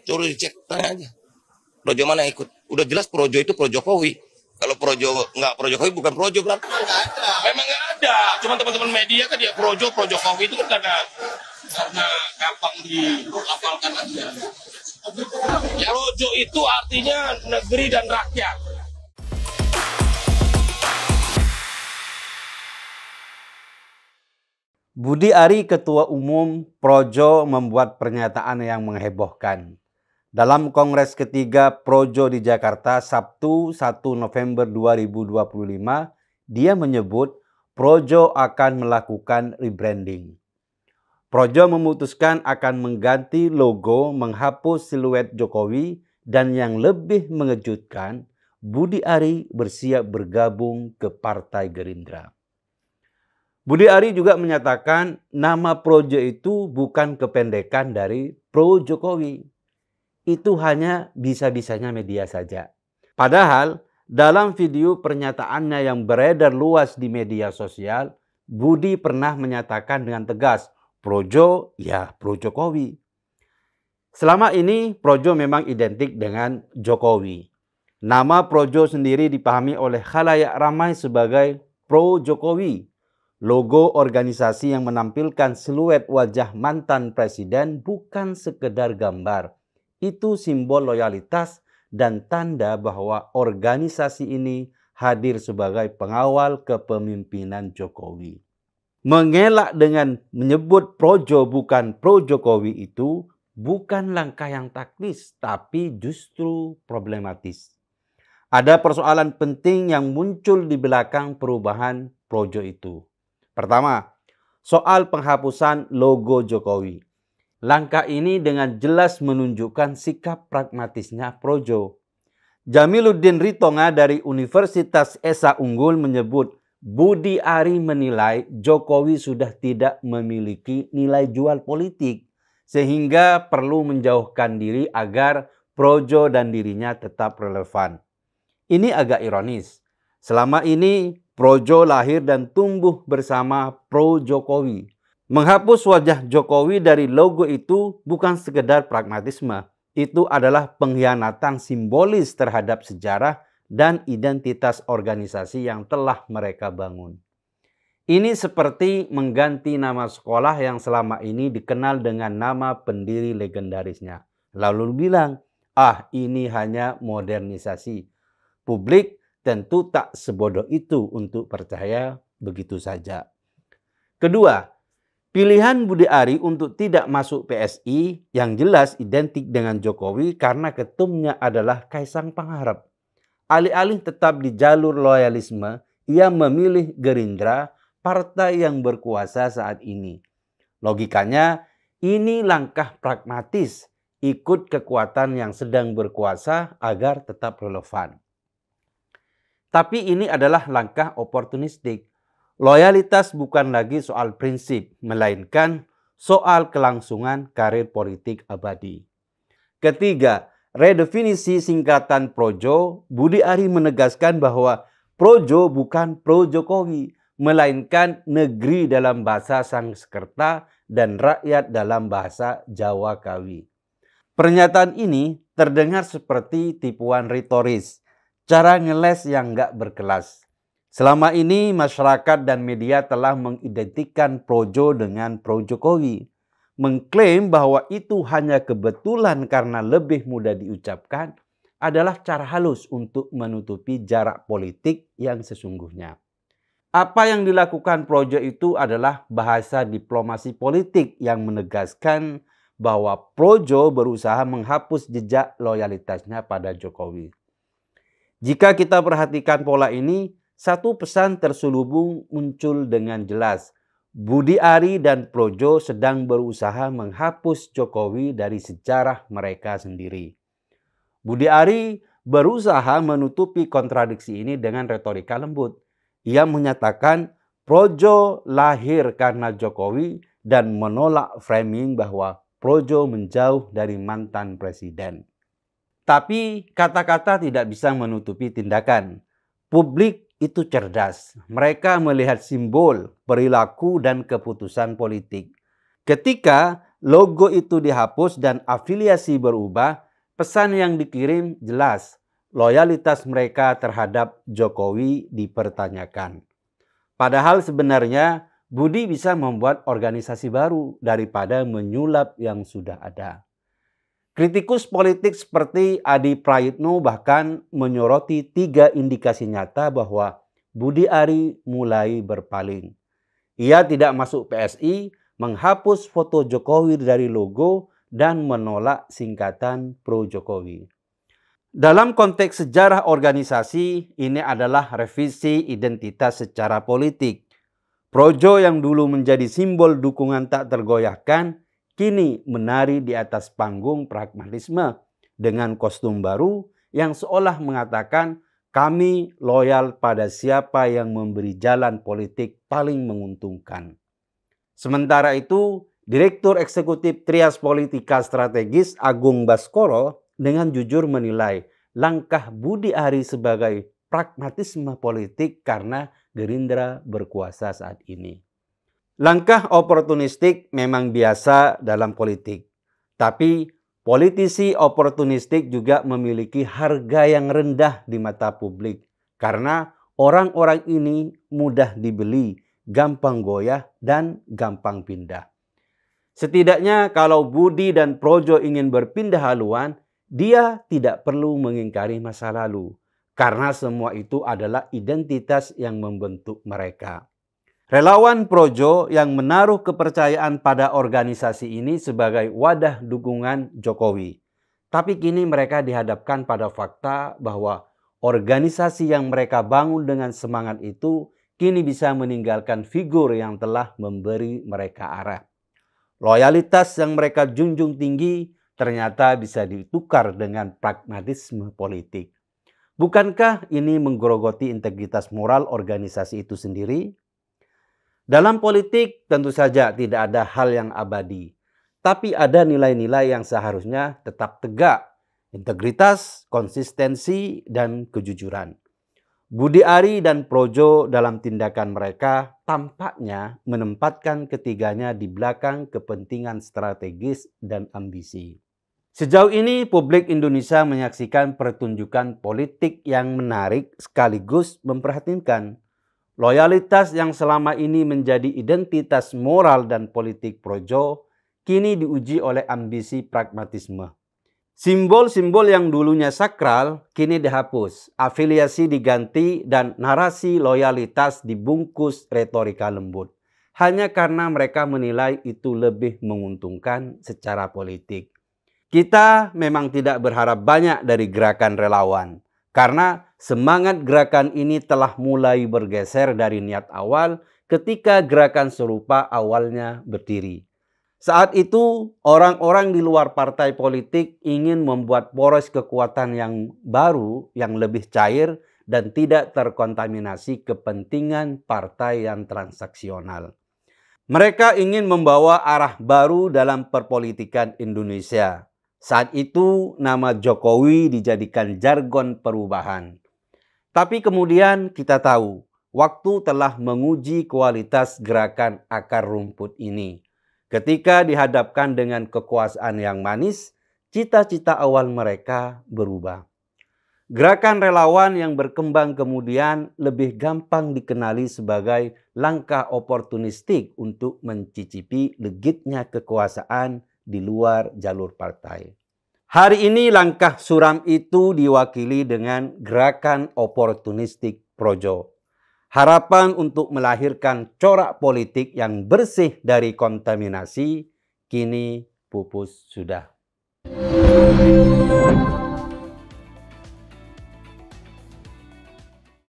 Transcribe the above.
Coba dicek, tanya aja. Projo mana yang ikut? Udah jelas Projo itu pro Jokowi. Kalau Projo nggak pro Jokowi bukan Projo berarti. Memang nggak ada. Cuma teman-teman media kan dia pro Jokowi itu kan karena gampang dilafalkan aja. Projo itu artinya negeri dan rakyat. Budi Ari, Ketua Umum Projo, membuat pernyataan yang menghebohkan. Dalam Kongres ketiga Projo di Jakarta, Sabtu 1 November 2025, dia menyebut Projo akan melakukan rebranding. Projo memutuskan akan mengganti logo, menghapus siluet Jokowi, dan yang lebih mengejutkan, Budi Ari bersiap bergabung ke Partai Gerindra. Budi Ari juga menyatakan nama Projo itu bukan kependekan dari Pro Jokowi. Itu hanya bisa-bisanya media saja. Padahal dalam video pernyataannya yang beredar luas di media sosial, Budi pernah menyatakan dengan tegas, Projo ya Pro Jokowi. Selama ini Projo memang identik dengan Jokowi. Nama Projo sendiri dipahami oleh khalayak ramai sebagai Pro Jokowi. Logo organisasi yang menampilkan siluet wajah mantan presiden bukan sekedar gambar. Itu simbol loyalitas dan tanda bahwa organisasi ini hadir sebagai pengawal kepemimpinan Jokowi. Mengelak dengan menyebut Projo bukan Pro Jokowi itu bukan langkah yang taktis, tapi justru problematis. Ada persoalan penting yang muncul di belakang perubahan Projo itu. Pertama, soal penghapusan logo Jokowi. Langkah ini dengan jelas menunjukkan sikap pragmatisnya Projo. Jamiluddin Ritonga dari Universitas Esa Unggul menyebut Budi Ari menilai Jokowi sudah tidak memiliki nilai jual politik sehingga perlu menjauhkan diri agar Projo dan dirinya tetap relevan. Ini agak ironis. Selama ini Projo lahir dan tumbuh bersama Pro Jokowi. Menghapus wajah Jokowi dari logo itu bukan sekedar pragmatisme. Itu adalah pengkhianatan simbolis terhadap sejarah dan identitas organisasi yang telah mereka bangun. Ini seperti mengganti nama sekolah yang selama ini dikenal dengan nama pendiri legendarisnya. Lalu bilang, ini hanya modernisasi. Publik tentu tak sebodoh itu untuk percaya begitu saja. Kedua, pilihan Budi Ari untuk tidak masuk PSI yang jelas identik dengan Jokowi karena ketumnya adalah Kaisang Pangarep. Alih-alih tetap di jalur loyalisme, ia memilih Gerindra, partai yang berkuasa saat ini. Logikanya, ini langkah pragmatis, ikut kekuatan yang sedang berkuasa agar tetap relevan. Tapi ini adalah langkah oportunistik. Loyalitas bukan lagi soal prinsip, melainkan soal kelangsungan karir politik abadi. Ketiga, redefinisi singkatan Projo. Budi Ari menegaskan bahwa Projo bukan Pro Jokowi, melainkan negeri dalam bahasa Sanskerta dan rakyat dalam bahasa Jawa Kawi. Pernyataan ini terdengar seperti tipuan retoris, cara ngeles yang nggak berkelas. Selama ini masyarakat dan media telah mengidentikan Projo dengan Pro Jokowi. Mengklaim bahwa itu hanya kebetulan karena lebih mudah diucapkan adalah cara halus untuk menutupi jarak politik yang sesungguhnya. Apa yang dilakukan Projo itu adalah bahasa diplomasi politik yang menegaskan bahwa Projo berusaha menghapus jejak loyalitasnya pada Jokowi. Jika kita perhatikan pola ini, satu pesan terselubung muncul dengan jelas. Budi Ari dan Projo sedang berusaha menghapus Jokowi dari sejarah mereka sendiri. Budi Ari berusaha menutupi kontradiksi ini dengan retorika lembut. Ia menyatakan Projo lahir karena Jokowi dan menolak framing bahwa Projo menjauh dari mantan presiden. Tapi kata-kata tidak bisa menutupi tindakan. Publik itu cerdas. Mereka melihat simbol, perilaku, dan keputusan politik. Ketika logo itu dihapus dan afiliasi berubah, pesan yang dikirim jelas, loyalitas mereka terhadap Jokowi dipertanyakan. Padahal sebenarnya Budi bisa membuat organisasi baru daripada menyulap yang sudah ada. Kritikus politik seperti Adi Prayitno bahkan menyoroti 3 indikasi nyata bahwa Budi Ari mulai berpaling. Ia tidak masuk PSI, menghapus foto Jokowi dari logo, dan menolak singkatan pro Jokowi. Dalam konteks sejarah organisasi, ini adalah revisi identitas secara politik. Projo yang dulu menjadi simbol dukungan tak tergoyahkan, kini menari di atas panggung pragmatisme dengan kostum baru yang seolah mengatakan kami loyal pada siapa yang memberi jalan politik paling menguntungkan. Sementara itu, Direktur Eksekutif Trias Politika Strategis Agung Baskoro dengan jujur menilai langkah Budi Ari sebagai pragmatisme politik karena Gerindra berkuasa saat ini. Langkah oportunistik memang biasa dalam politik, tapi politisi oportunistik juga memiliki harga yang rendah di mata publik karena orang-orang ini mudah dibeli, gampang goyah, dan gampang pindah. Setidaknya kalau Budi dan Projo ingin berpindah haluan, dia tidak perlu mengingkari masa lalu, karena semua itu adalah identitas yang membentuk mereka. Relawan Projo yang menaruh kepercayaan pada organisasi ini sebagai wadah dukungan Jokowi. Tapi kini mereka dihadapkan pada fakta bahwa organisasi yang mereka bangun dengan semangat itu kini bisa meninggalkan figur yang telah memberi mereka arah. Loyalitas yang mereka junjung tinggi ternyata bisa ditukar dengan pragmatisme politik. Bukankah ini menggerogoti integritas moral organisasi itu sendiri? Dalam politik tentu saja tidak ada hal yang abadi, tapi ada nilai-nilai yang seharusnya tetap tegak, integritas, konsistensi, dan kejujuran. Budi Ari dan Projo dalam tindakan mereka tampaknya menempatkan ketiganya di belakang kepentingan strategis dan ambisi. Sejauh ini publik Indonesia menyaksikan pertunjukan politik yang menarik sekaligus memprihatinkan. Loyalitas yang selama ini menjadi identitas moral dan politik Projo kini diuji oleh ambisi pragmatisme. Simbol-simbol yang dulunya sakral kini dihapus, afiliasi diganti, dan narasi loyalitas dibungkus retorika lembut. Hanya karena mereka menilai itu lebih menguntungkan secara politik. Kita memang tidak berharap banyak dari gerakan relawan, karena semangat gerakan ini telah mulai bergeser dari niat awal ketika gerakan serupa awalnya berdiri. Saat itu, orang-orang di luar partai politik ingin membuat poros kekuatan yang baru, yang lebih cair, dan tidak terkontaminasi kepentingan partai yang transaksional. Mereka ingin membawa arah baru dalam perpolitikan Indonesia. Saat itu, nama Jokowi dijadikan jargon perubahan. Tapi kemudian kita tahu, waktu telah menguji kualitas gerakan akar rumput ini. Ketika dihadapkan dengan kekuasaan yang manis, cita-cita awal mereka berubah. Gerakan relawan yang berkembang kemudian lebih gampang dikenali sebagai langkah oportunistik untuk mencicipi legitnya kekuasaan di luar jalur partai. Hari ini langkah suram itu diwakili dengan gerakan oportunistik Projo. Harapan untuk melahirkan corak politik yang bersih dari kontaminasi kini pupus sudah.